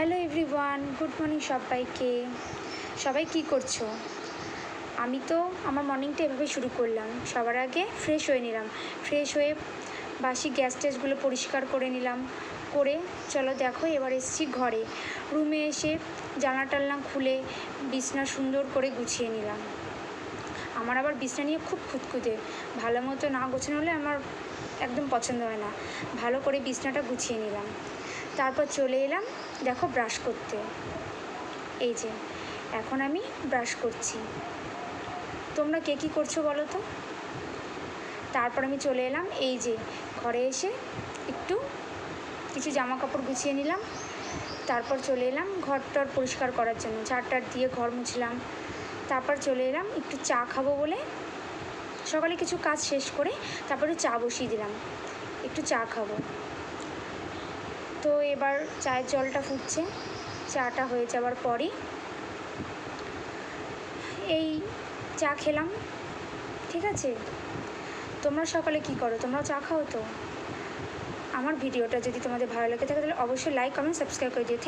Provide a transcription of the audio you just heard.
Hello everyone, good morning সবাইকে। সবাই কি করছো? আমি তো আমার মর্নিংটা এভাবে শুরু করলাম। সবার আগে ফ্রেশ হয়ে নিলাম। ফ্রেশ হয়ে বাসি গ্যাস ট্যাসগুলো পরিষ্কার করে নিলাম। করে চলো দেখো এবার এসেছি ঘরে। রুমে এসে জানলা টালনা খুলে বিছনা সুন্দর করে গুছিয়ে নিলাম। আমার আবার বিছনা নিয়ে খুব খুঁতখুঁতে, ভালো মতো না গোছানো হলে আমার একদম পছন্দ হয় না। ভালো করে বিছনাটা গুছিয়ে নিলাম। তারপর চলে এলাম দেখো ব্রাশ করতে। এই যে এখন আমি ব্রাশ করছি। তোমরা কে কী করছো বলো তো? তারপর আমি চলে এলাম এই যে ঘরে এসে একটু কিছু জামা কাপড় গুছিয়ে নিলাম। তারপর চলে এলাম ঘরটর পরিষ্কার করার জন্য, ঝাড়টার দিয়ে ঘর মুছলাম। তারপর চলে এলাম একটু চা খাবো বলে, সকালে কিছু কাজ শেষ করে তারপরে চা বসিয়ে দিলাম, একটু চা খাবো। তো এবার চায়ের জলটা ফুটছে। চাটা হয়ে যাওয়ার পরই এই চা খেলাম। ঠিক আছে, তোমরা সকালে কি করো? তোমরাও চা খাও তো? আমার ভিডিওটা যদি তোমাদের ভালো লাগে থাকে তাহলে অবশ্যই লাইক কমেন্ট সাবস্ক্রাইব করে দিও।